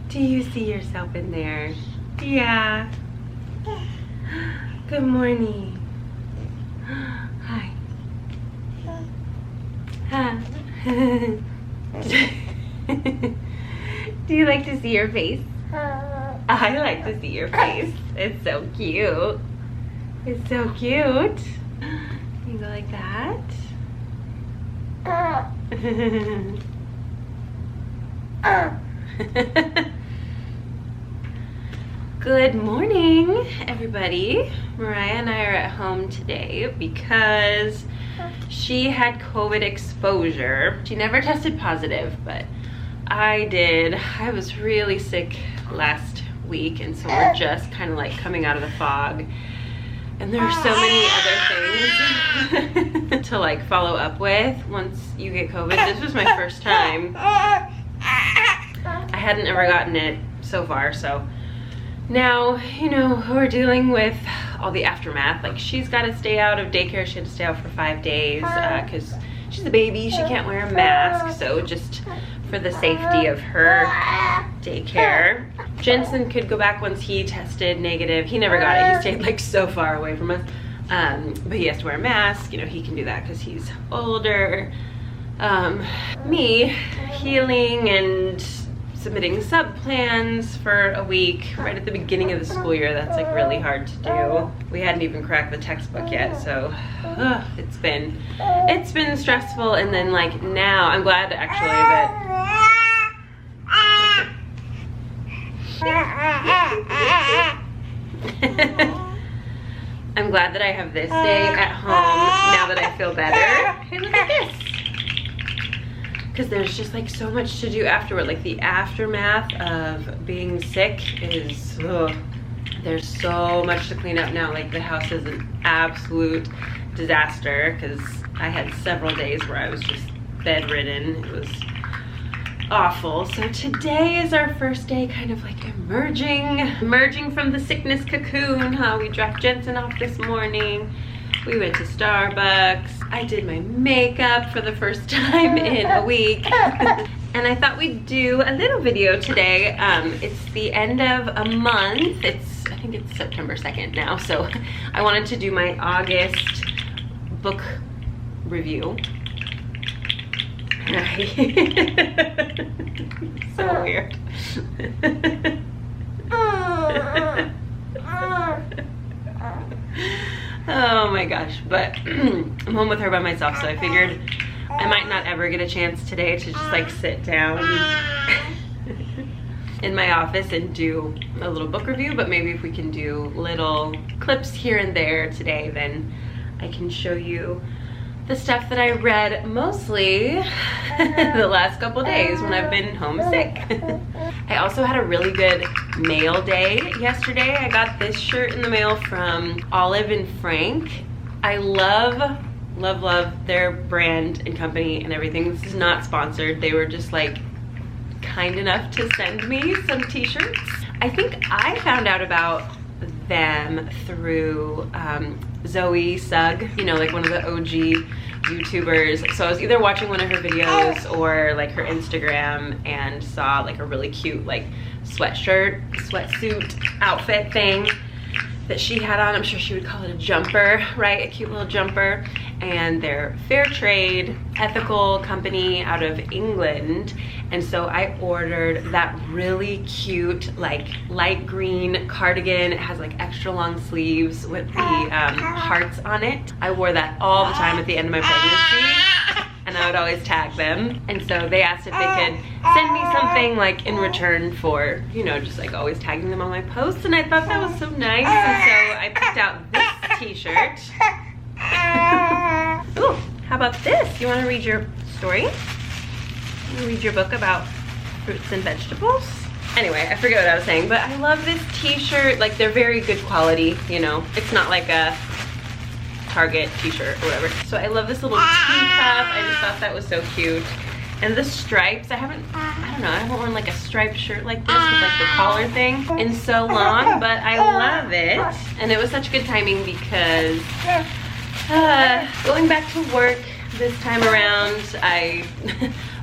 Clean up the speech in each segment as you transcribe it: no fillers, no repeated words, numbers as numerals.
Do you see yourself in there? Yeah. Good morning. Hi. Huh. Do you like to see your face? I like to see your face. It's so cute. It's so cute. You go like that. Good morning, everybody. Mariah and I are at home today because she had COVID exposure. She never tested positive, but I did. I was really sick last week, and so we're just kind of like coming out of the fog. And there are so many other things to like follow up with once you get COVID. This was my first time. I hadn't ever gotten it so far, so now, you know, we're dealing with all the aftermath. Like, she's got to stay out of daycare. She had to stay out for 5 days because she's a baby. She can't wear a mask, so just for the safety of her daycare. Jensen could go back once he tested negative. He never got it. He stayed like so far away from us. But he has to wear a mask. You know, he can do that because he's older. Me, healing and submitting sub plans for a week right at the beginning of the school year. That's like really hard to do. We hadn't even cracked the textbook yet, so it's been stressful. And then like now, I'm glad actually that I'm glad that I have this day at home now that I feel better. Hey, look at this. Because there's just like so much to do afterward. Like the aftermath of being sick is, there's so much to clean up now. Like the house is an absolute disaster because I had several days where I was just bedridden. It was awful. So today is our first day kind of like emerging from the sickness cocoon. We dropped Jensen off this morning. We went to Starbucks. I did my makeup for the first time in a week. And I thought we'd do a little video today. It's the end of a month. I think it's September 2nd now. So I wanted to do my August book review. So weird. Oh my gosh, but I'm home with her by myself, so I figured I might not ever get a chance today to just like sit down in my office and do a little book review, but maybe if we can do little clips here and there today, then I can show you the stuff that I read mostly the last couple days when I've been homesick. I also had a really good mail day yesterday. I got this shirt in the mail from Olive and Frank. I love their brand and company and everything. This is not sponsored. They were just like kind enough to send me some t-shirts. I think I found out about them through Zoe Sugg, you know, like one of the OG YouTubers. So I was either watching one of her videos or like her Instagram and saw like a really cute like sweatsuit outfit thing that she had on. I'm sure she would call it a jumper, right? A cute little jumper. And they're fair trade, ethical company out of England. And so I ordered that really cute, like light green cardigan. It has like extra long sleeves with the hearts on it. I wore that all the time at the end of my pregnancy. And I would always tag them. And so they asked if they could send me something like in return for, you know, just like always tagging them on my posts. And I thought that was so nice. And so I picked out this t-shirt. Ooh, how about this? You want to read your story? You want to read your book about fruits and vegetables? Anyway, I forget what I was saying, but I love this t-shirt. Like, they're very good quality, you know. It's not like a Target t-shirt or whatever. So I love this little teacup. I just thought that was so cute. And the stripes, I haven't worn like a striped shirt like this with like the collar thing in so long, but I love it. And it was such good timing because going back to work this time around, I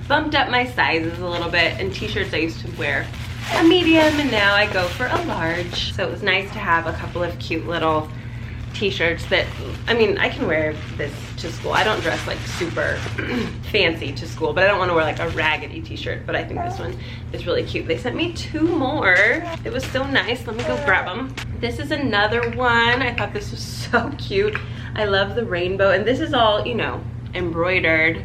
bumped up my sizes a little bit. In t-shirts I used to wear a medium and now I go for a large. So it was nice to have a couple of cute little t-shirts that, I mean, I can wear this to school. I don't dress like super fancy to school, but I don't want to wear like a raggedy t-shirt, but I think this one is really cute. They sent me 2 more. It was so nice. Let me go grab them. This is another one. I thought this was so cute. I love the rainbow, and this is all, you know, embroidered.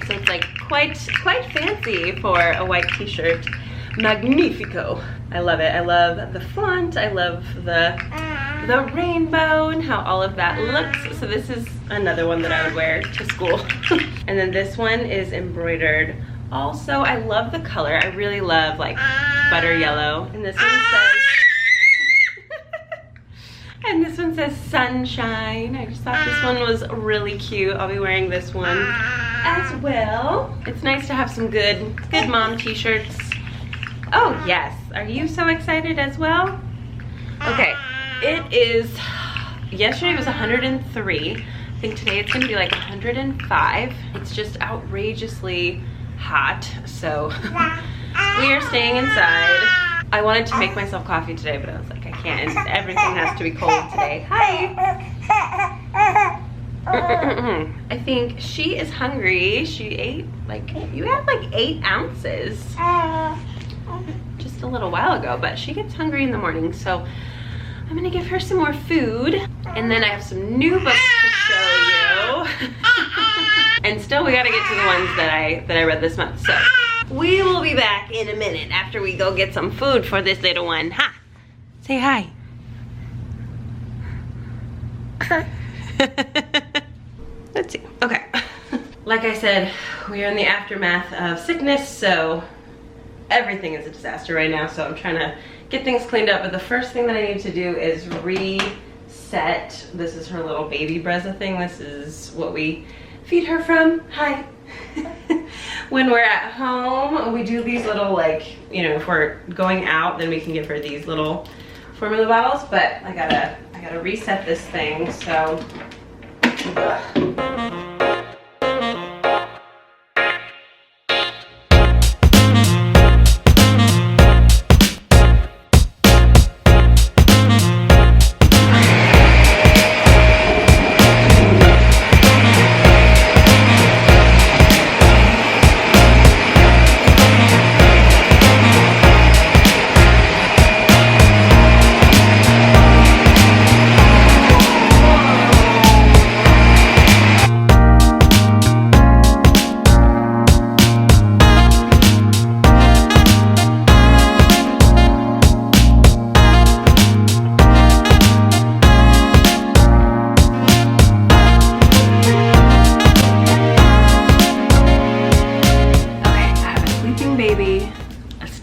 So it's like quite fancy for a white t-shirt. Magnifico. I love it. I love the font. I love the rainbow and how all of that looks. So this is another one that I would wear to school. And then this one is embroidered also. I love the color. I really love like butter yellow. And this one says and this one says sunshine. I just thought this one was really cute. I'll be wearing this one as well. It's nice to have some good mom t-shirts. Oh yes, are you so excited as well? Okay, it is, yesterday was 103. I think today it's gonna be like 105. It's just outrageously hot, so we are staying inside. I wanted to make myself coffee today, but I was like, I can't. Everything has to be cold today. Hi. I think she is hungry. She ate like, you had like 8 ounces just a little while ago, but she gets hungry in the morning, so I'm gonna give her some more food. And then I have some new books to show you. And still we gotta get to the ones that I read this month. So we will be back in a minute after we go get some food for this little one. Ha! Say hi. Let's see. Okay. Like I said, we are in the aftermath of sickness, so everything is a disaster right now. So I'm trying to get things cleaned up, but the first thing that I need to do is reset. This is her little baby Breza thing. This is what we feed her from. Hi. When we're at home, we do these little, like, you know, if we're going out, then we can give her these little formula bottles, but I gotta reset this thing, so.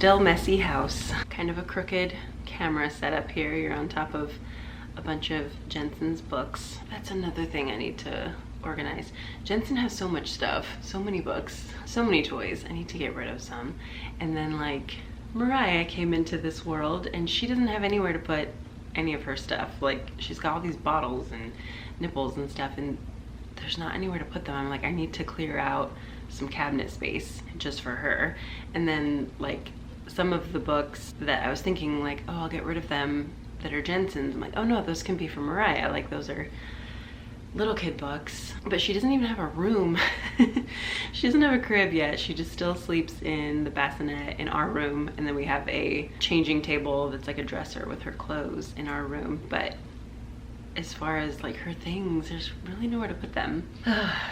Still messy house. Kind of a crooked camera setup here. You're on top of a bunch of Jensen's books. That's another thing I need to organize. Jensen has so much stuff, so many books, so many toys. I need to get rid of some. And then like Mariah came into this world and she doesn't have anywhere to put any of her stuff. Like she's got all these bottles and nipples and stuff and there's not anywhere to put them. I'm like, I need to clear out some cabinet space just for her. And then like some of the books that I was thinking like, oh, I'll get rid of them that are Jensen's. I'm like, oh no, those can be for Mariah. Like those are little kid books. But she doesn't even have a room. She doesn't have a crib yet. She just still sleeps in the bassinet in our room. And then we have a changing table that's like a dresser with her clothes in our room. But as far as like her things, there's really nowhere to put them.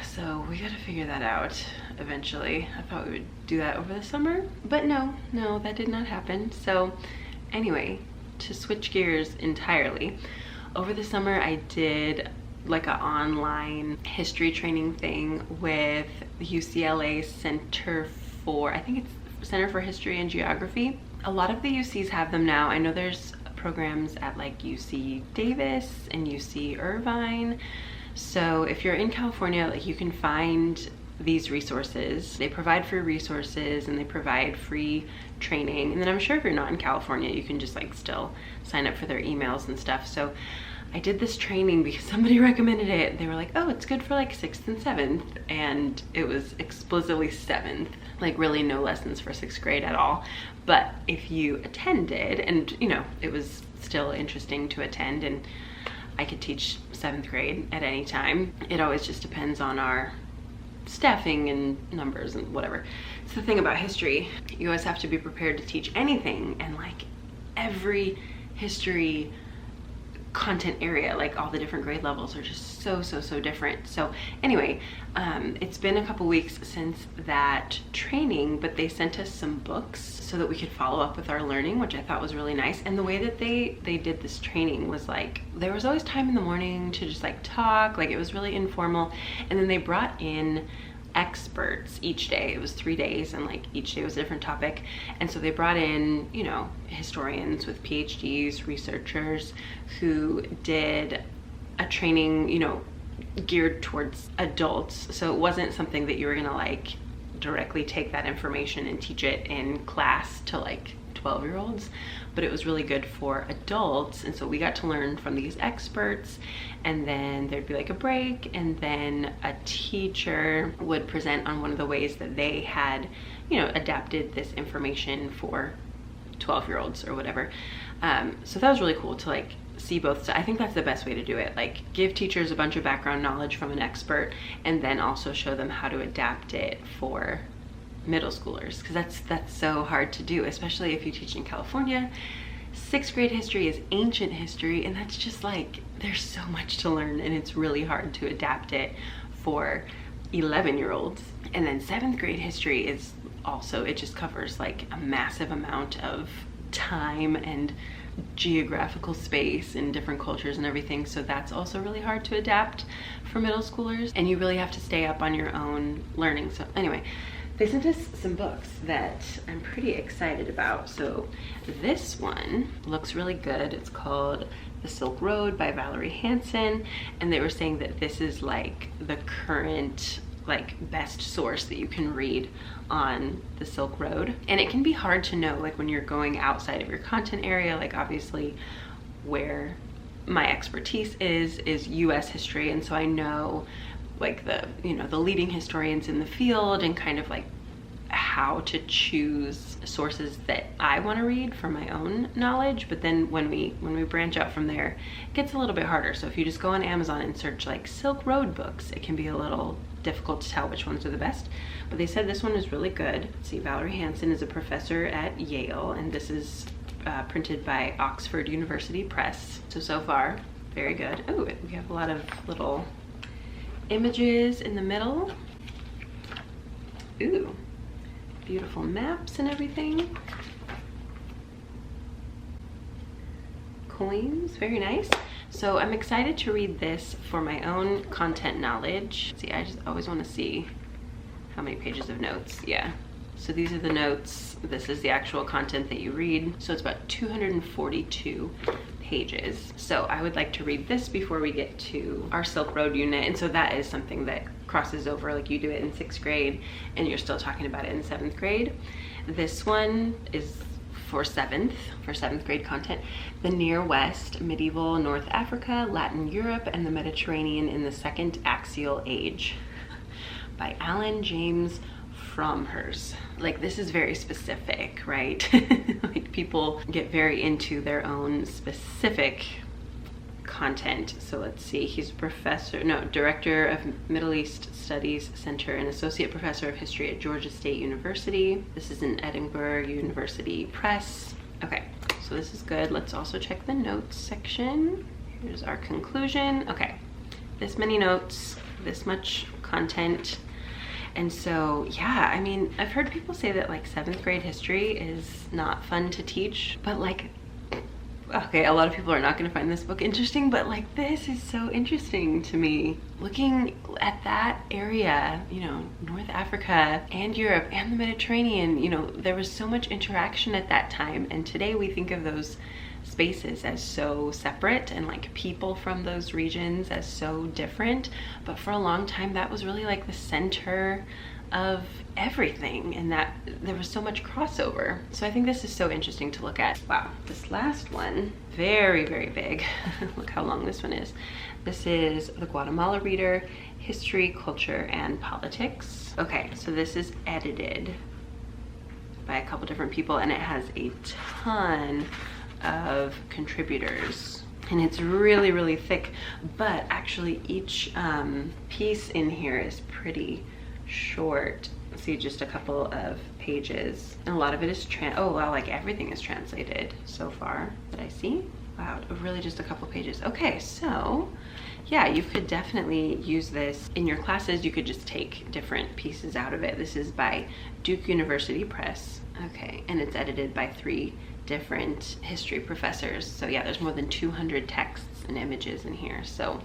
So we gotta figure that out eventually. I thought we would do that over the summer, but no, that did not happen. So anyway, to switch gears entirely, over the summer I did like an online history training thing with UCLA Center for, I think it's Center for History and Geography. A lot of the UCs have them now. I know there's programs at like UC Davis and UC Irvine. So if you're in California, like you can find these resources. They provide free resources and they provide free training. And then I'm sure if you're not in California, you can just like still sign up for their emails and stuff. So I did this training because somebody recommended it. They were like, oh, it's good for like 6th and 7th. And it was explicitly 7th, like really no lessons for 6th grade at all. But if you attended, and you know, it was still interesting to attend, and I could teach 7th grade at any time. It always just depends on our staffing and numbers and whatever. It's the thing about history. You always have to be prepared to teach anything, and like every history content area, like all the different grade levels are just so different. So anyway, it's been a couple weeks since that training, but they sent us some books so that we could follow up with our learning, which I thought was really nice. And the way that they did this training was like, there was always time in the morning to just like talk, like it was really informal. And then they brought in experts each day. It was 3 days, and like each day was a different topic. And so they brought in, you know, historians with PhDs, researchers who did a training, you know, geared towards adults. So it wasn't something that you were gonna like directly take that information and teach it in class to like 12-year-olds, but it was really good for adults. And so we got to learn from these experts, and then there'd be like a break, and then a teacher would present on one of the ways that they had, you know, adapted this information for 12-year-olds or whatever. So that was really cool to like see both sides. I think that's the best way to do it. Like give teachers a bunch of background knowledge from an expert, and then also show them how to adapt it for middle schoolers, because that's so hard to do, especially if you teach in California. 6th grade history is ancient history, and that's just like, there's so much to learn, and it's really hard to adapt it for 11-year-olds. And then 7th grade history is also, it just covers like a massive amount of time and geographical space and different cultures and everything, so that's also really hard to adapt for middle schoolers, and you really have to stay up on your own learning. So anyway, they sent us some books that I'm pretty excited about. So this one looks really good. It's called The Silk Road by Valerie Hansen, and they were saying that this is like the current like best source that you can read on the Silk Road. And it can be hard to know, like when you're going outside of your content area, like obviously where my expertise is US history, and so I know like the, you know, the leading historians in the field, and kind of like how to choose sources that I want to read for my own knowledge. But then when we branch out from there, it gets a little bit harder. So if you just go on Amazon and search like Silk Road books, it can be a little difficult to tell which ones are the best. But they said this one is really good. Let's see, Valerie Hansen is a professor at Yale, and this is printed by Oxford University Press. So far, very good. Oh, we have a lot of little images in the middle. Ooh, beautiful maps and everything. Coins, very nice. So I'm excited to read this for my own content knowledge. See, I just always want to see how many pages of notes. Yeah, so these are the notes. This is the actual content that you read. So it's about 242 pages. So I would like to read this before we get to our Silk Road unit. And so that is something that crosses over, like you do it in 6th grade and you're still talking about it in 7th grade. This one is for 7th grade content. The Near West, Medieval North Africa, Latin Europe, and the Mediterranean in the Second Axial Age by Alan James Fromhers. Like, this is very specific, right? Like, people get very into their own specific content. So let's see, he's director of Middle East Studies Center and associate professor of history at Georgia State University. This is in Edinburgh University Press. Okay, so this is good. Let's also check the notes section. Here's our conclusion. Okay, this many notes, this much content. And so, yeah, I mean, I've heard people say that like 7th grade history is not fun to teach, but like, okay, a lot of people are not going to find this book interesting, but like this is so interesting to me. Looking at that area, you know, North Africa and Europe and the Mediterranean, you know, there was so much interaction at that time. And today we think of those spaces as so separate, and like people from those regions as so different. But for a long time, that was really like the center of everything, and that there was so much crossover. So I think this is so interesting to look at. Wow, this last one, very, very big. Look how long this one is. This is the Guatemala Reader, History, Culture, and Politics. Okay, so this is edited by a couple different people, and it has a ton of contributors, and it's really, really thick, but actually each piece in here is pretty short. See, just a couple of pages, and a lot of it is oh wow, like everything is translated so far that I see. Wow, really just a couple pages. Okay, so yeah, you could definitely use this in your classes. You could just take different pieces out of it. This is by Duke University Press. Okay, and it's edited by 3 different history professors. So yeah, there's more than 200 texts and images in here. So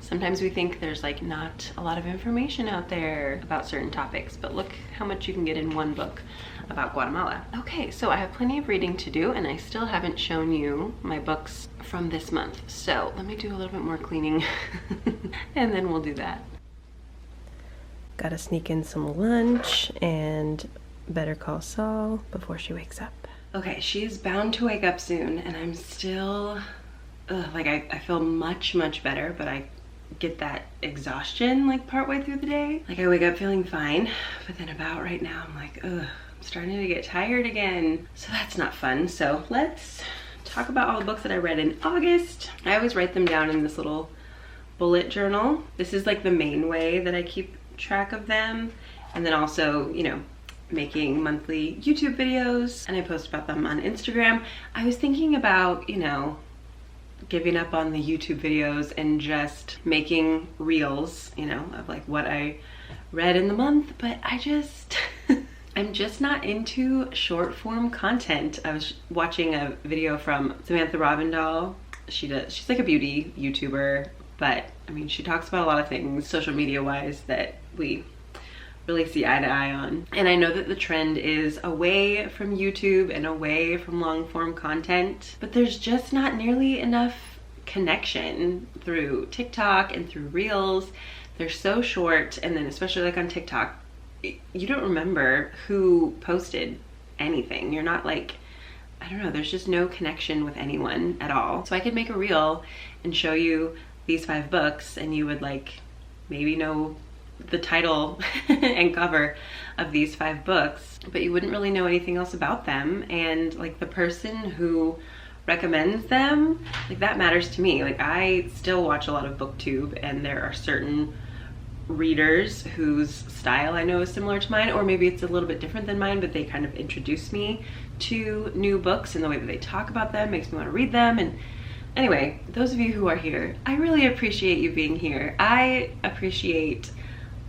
sometimes we think there's like not a lot of information out there about certain topics, but look how much you can get in one book about Guatemala. Okay, so I have plenty of reading to do, and I still haven't shown you my books from this month. So let me do a little bit more cleaning and then we'll do that. Gotta sneak in some lunch and Better Call Saul before she wakes up. Okay, she is bound to wake up soon, and I'm still, like I feel much, much better, but I get that exhaustion like partway through the day. Like I wake up feeling fine, but then about right now I'm like, I'm starting to get tired again. So that's not fun. So let's talk about all the books that I read in August. I always write them down in this little bullet journal. This is like the main way that I keep track of them. And then also, you know, making monthly YouTube videos, and I post about them on Instagram. I was thinking about, you know, giving up on the YouTube videos and just making reels, you know, of like what I read in the month, but I just I'm just not into short form content. I was watching a video from Samantha Robindahl. She's like a beauty YouTuber, but I mean, she talks about a lot of things social media wise that we really see eye to eye on. And I know that the trend is away from YouTube and away from long form content, but there's just not nearly enough connection through TikTok and through Reels. They're so short, and then especially like on TikTok, you don't remember who posted anything. You're not like, I don't know, there's just no connection with anyone at all. So I could make a reel and show you these 5 books, and you would like maybe know the title and cover of these 5 books, but you wouldn't really know anything else about them. And like the person who recommends them, like that matters to me. Like I still watch a lot of BookTube, and there are certain readers whose style I know is similar to mine, or maybe it's a little bit different than mine, but they kind of introduce me to new books, and the way that they talk about them makes me want to read them. And anyway, those of you who are here, I really appreciate you being here. I appreciate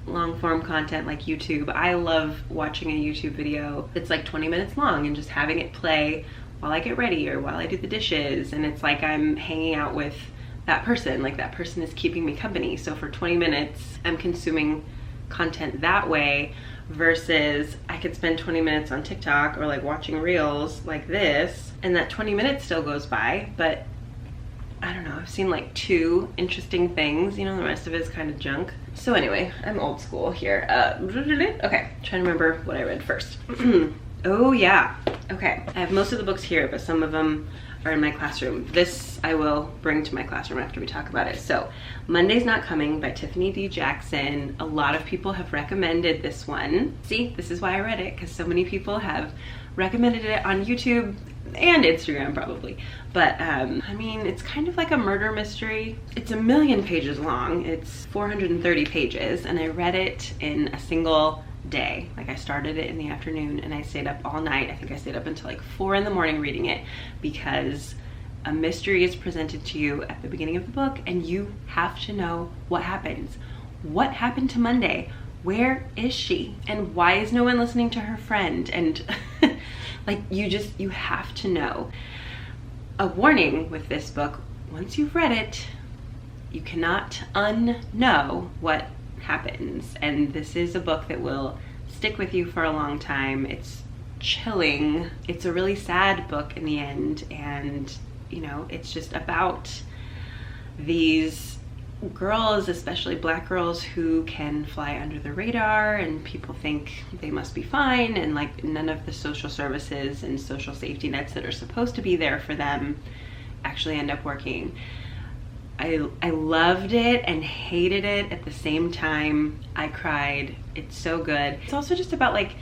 long form content like YouTube. I love watching a YouTube video that's like 20 minutes long and just having it play while I get ready or while I do the dishes, and it's like I'm hanging out with that person, like that person is keeping me company. So for 20 minutes I'm consuming content that way, versus I could spend 20 minutes on TikTok or like watching reels like this, and that 20 minutes still goes by, but I don't know, I've seen like 2 interesting things, you know, the rest of it is kind of junk. So anyway, I'm old school here. Okay, trying to remember what I read first. Oh yeah, okay. I have most of the books here, but some of them are in my classroom. This I will bring to my classroom after we talk about it. So Monday's Not Coming by Tiffany D. Jackson. A lot of people have recommended this one. See, this is why I read it, because so many people have recommended it on YouTube and Instagram probably. But I mean, it's kind of like a murder mystery. It's 1,000,000 pages long. It's 430 pages, and I read it in a single day. Like I started it in the afternoon and I stayed up all night. I think I stayed up until like 4 in the morning reading it, because a mystery is presented to you at the beginning of the book and you have to know what happens. What happened to Monday? Where is she? And why is no one listening to her friend? And like you have to know. A warning with this book, once you've read it, you cannot unknow what happens. And this is a book that will stick with you for a long time. It's chilling. It's a really sad book in the end, and you know, it's just about these girls, especially Black girls, who can fly under the radar and people think they must be fine, and like none of the social services and social safety nets that are supposed to be there for them actually end up working. I loved it and hated it at the same time. I cried. It's so good. It's also just about like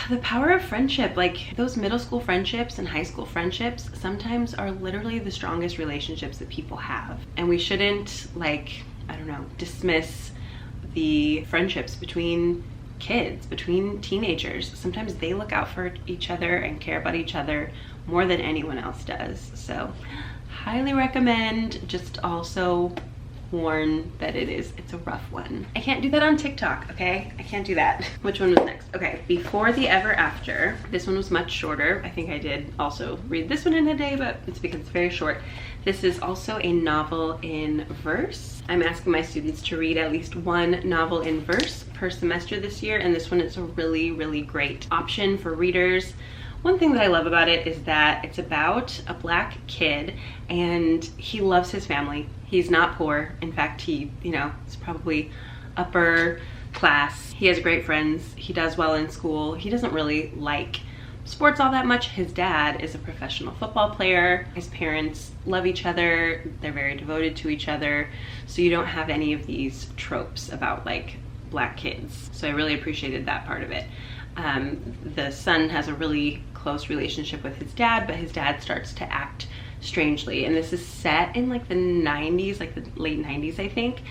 the power of friendship. Like those middle school friendships and high school friendships sometimes are literally the strongest relationships that people have. And we shouldn't, like, I don't know, dismiss the friendships between kids, between teenagers. Sometimes they look out for each other and care about each other more than anyone else does. So highly recommend. Just also warn that it's a rough one. I can't do that on TikTok, okay? I can't do that. Which one was next? Okay, Before the Ever After. This one was much shorter. I think I did also read this one in a day, but it's because it's very short. This is also a novel in verse. I'm asking my students to read at least one novel in verse per semester this year, and this one is a really, really great option for readers. One thing that I love about it is that it's about a Black kid and he loves his family. He's not poor. In fact, he, you know, is probably upper class. He has great friends. He does well in school. He doesn't really like sports all that much. His dad is a professional football player. His parents love each other. They're very devoted to each other. So you don't have any of these tropes about like Black kids. So I really appreciated that part of it. The son has a really close relationship with his dad, but his dad starts to act strangely, and this is set in like the 90s, like the late 90s, I think.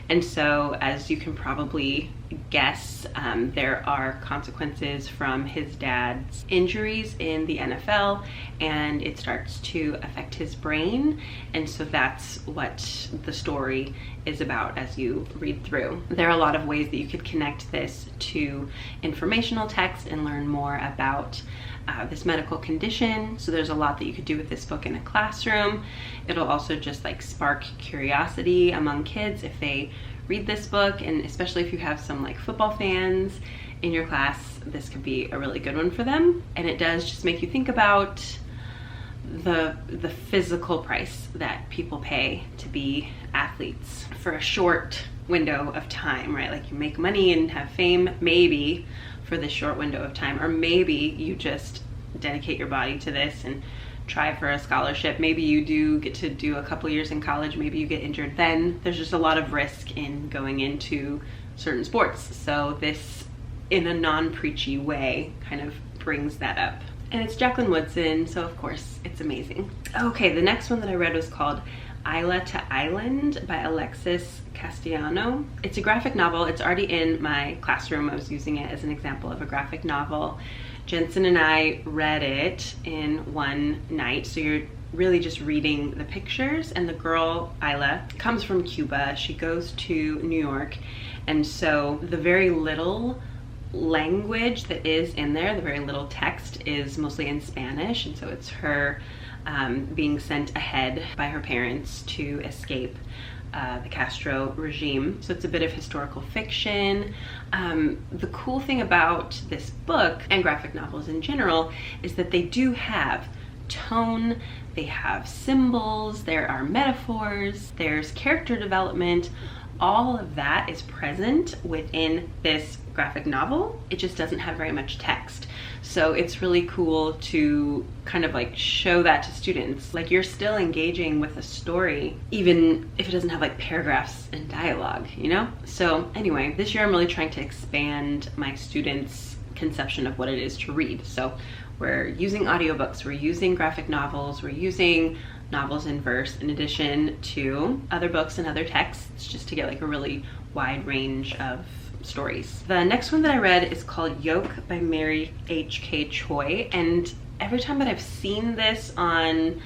And so, as you can probably guess, there are consequences from his dad's injuries in the NFL, and it starts to affect his brain. And so that's what the story is about as you read through. There are a lot of ways that you could connect this to informational text and learn more about this medical condition. So there's a lot that you could do with this book in a classroom. It'll also just like spark curiosity among kids if they read this book, and especially if you have some like football fans in your class, this could be a really good one for them. And it does just make you think about the physical price that people pay to be athletes for a short window of time, right? Like you make money and have fame maybe for this short window of time, or maybe you just dedicate your body to this and try for a scholarship. Maybe you do get to do a couple years in college, maybe you get injured then. There's just a lot of risk in going into certain sports. So this, in a non-preachy way, kind of brings that up. And it's Jacqueline Woodson, so of course it's amazing. Okay, the next one that I read was called Isleta Island by Alexis Castellano. It's a graphic novel. It's already in my classroom. I was using it as an example of a graphic novel. Jensen and I read it in one night, so you're really just reading the pictures. And the girl, Isla, comes from Cuba. She goes to New York, and so the very little language that is in there, the very little text, is mostly in Spanish, and so it's her being sent ahead by her parents to escape the Castro regime. So it's a bit of historical fiction. The cool thing about this book and graphic novels in general is that they do have tone, they have symbols, there are metaphors, there's character development. All of that is present within this graphic novel. It just doesn't have very much text. So it's really cool to kind of like show that to students. Like you're still engaging with a story, even if it doesn't have like paragraphs and dialogue, you know? So anyway, this year I'm really trying to expand my students' conception of what it is to read. So we're using audiobooks, we're using graphic novels, we're using novels in verse in addition to other books and other texts, just to get like a really wide range of stories. The next one that I read is called Yoke by Mary H.K. Choi, and every time that I've seen this on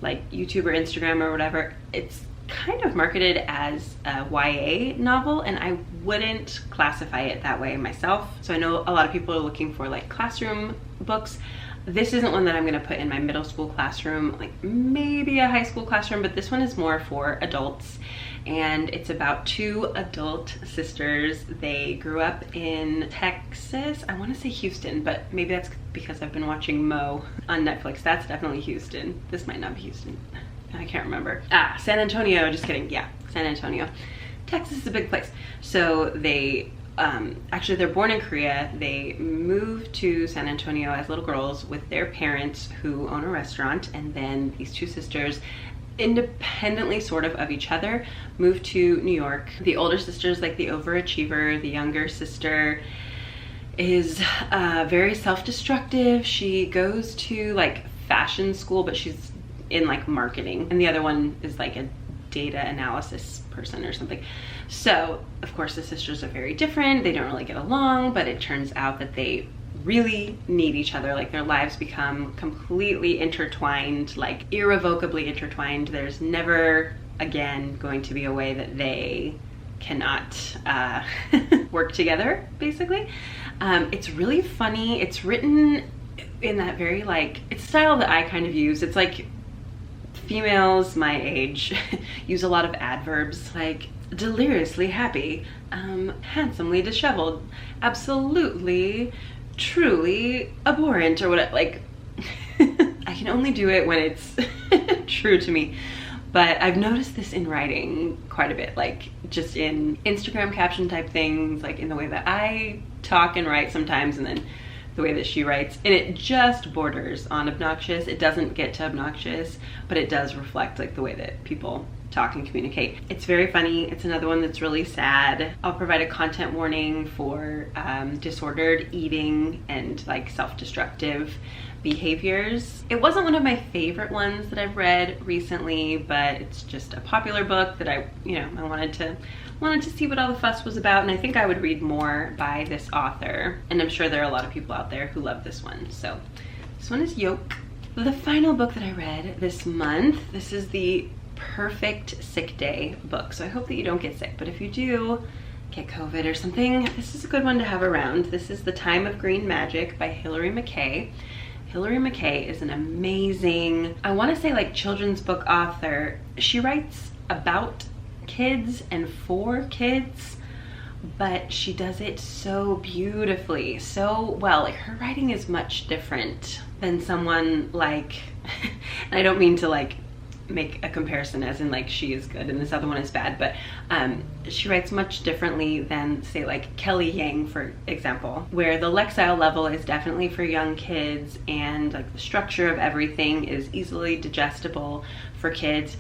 like YouTube or Instagram or whatever, it's kind of marketed as a YA novel, and I wouldn't classify it that way myself. So I know a lot of people are looking for like classroom books. This isn't one that I'm going to put in my middle school classroom, like maybe a high school classroom, but this one is more for adults. And it's about two adult sisters. They grew up in Texas. I want to say Houston, but maybe that's because I've been watching Mo on Netflix. That's definitely Houston. This might not be Houston. I can't remember. San Antonio, just kidding. Yeah, San Antonio. Texas is a big place. So they, actually they're born in Korea. They moved to San Antonio as little girls with their parents who own a restaurant. And then these two sisters, independently sort of each other, moved to New York. The older sister's like the overachiever. The younger sister is very self-destructive. She goes to like fashion school, but she's in like marketing. And the other one is like a data analysis person or something. So of course the sisters are very different. They don't really get along, but it turns out that they really need each other. Like their lives become completely intertwined, like irrevocably intertwined. There's never again going to be a way that they cannot work together, basically. It's really funny. It's written in that very like, it's style that I kind of use. It's like females my age use a lot of adverbs, like deliriously happy, handsomely disheveled, absolutely, truly abhorrent, or whatever. Like I can only do it when it's true to me. But I've noticed this in writing quite a bit, like just in Instagram caption type things, like in the way that I talk and write sometimes, and then the way that she writes. And it just borders on obnoxious. It doesn't get to obnoxious, but it does reflect like the way that people talk and communicate. It's very funny. It's another one that's really sad. I'll provide a content warning for disordered eating and like self-destructive behaviors. It wasn't one of my favorite ones that I've read recently, but it's just a popular book that I wanted to see what all the fuss was about, and I think I would read more by this author. And I'm sure there are a lot of people out there who love this one. So this one is Yoke. The final book that I read this month, this is the perfect sick day book. So I hope that you don't get sick, but if you do get COVID or something, this is a good one to have around. This is The Time of Green Magic by Hilary McKay. Hilary McKay is an amazing, I want to say like children's book author. She writes about kids and for kids, but she does it so beautifully, so well. Like her writing is much different than someone like, and I don't mean to like make a comparison as in like she is good and this other one is bad, but she writes much differently than say like Kelly Yang, for example, where the lexile level is definitely for young kids and like the structure of everything is easily digestible for kids,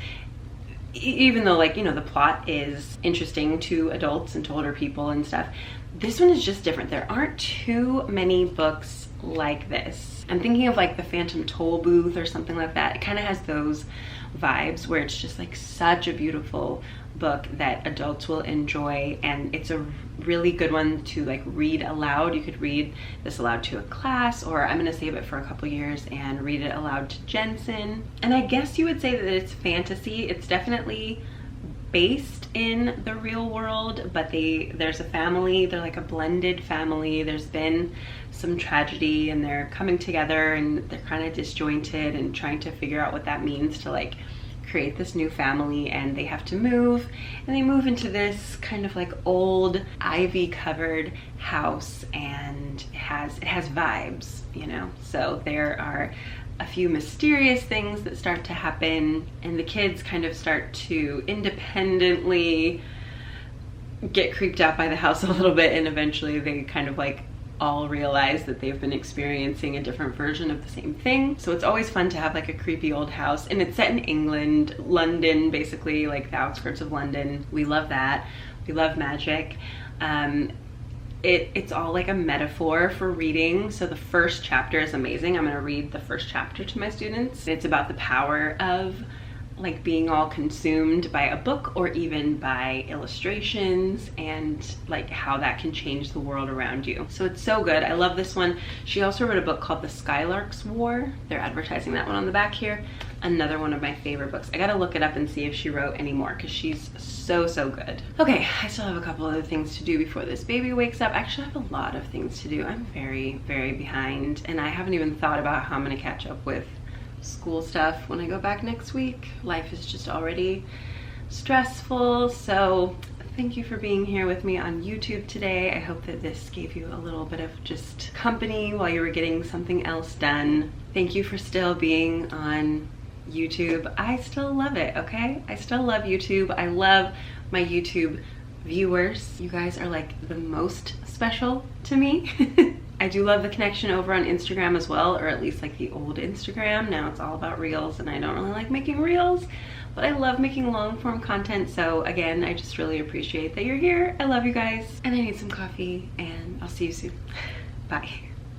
even though like, you know, the plot is interesting to adults and to older people and stuff. This one is just different. There aren't too many books like this. I'm thinking of like The Phantom Toll Booth or something like that. It kind of has those vibes where it's just like such a beautiful book that adults will enjoy, and it's a really good one to like read aloud. You could read this aloud to a class, or I'm gonna save it for a couple years and read it aloud to Jensen. And I guess you would say that it's fantasy. It's definitely based in the real world, but there's a family, they're like a blended family. There's been some tragedy and they're coming together and they're kind of disjointed and trying to figure out what that means to like create this new family, and they have to move, and they move into this kind of like old ivy covered house, and it has vibes, you know. So there are a few mysterious things that start to happen, and the kids kind of start to independently get creeped out by the house a little bit, and eventually they kind of like all realize that they've been experiencing a different version of the same thing. So it's always fun to have like a creepy old house, and it's set in England, London, basically like the outskirts of London. We love that. We love magic. It's all like a metaphor for reading. So the first chapter is amazing. I'm gonna read the first chapter to my students. It's about the power of like being all consumed by a book or even by illustrations, and like how that can change the world around you. So it's so good. I love this one. She also wrote a book called The Skylark's War. They're advertising that one on the back here. Another one of my favorite books. I gotta look it up and see if she wrote any more, because she's so good. Okay, I still have a couple other things to do before this baby wakes up. Actually, I have a lot of things to do. I'm very behind, and I haven't even thought about how I'm gonna catch up with school stuff when I go back next week. Life is just already stressful. So thank you for being here with me on YouTube today. I hope that this gave you a little bit of just company while you were getting something else done. Thank you for still being on YouTube, I still love it, okay? I still love YouTube. I love my YouTube viewers. You guys are like the most special to me. I do love the connection over on Instagram as well, or at least like the old Instagram. Now it's all about reels and I don't really like making reels, but I love making long form content. So again, I just really appreciate that you're here. I love you guys and I need some coffee and I'll see you soon. Bye.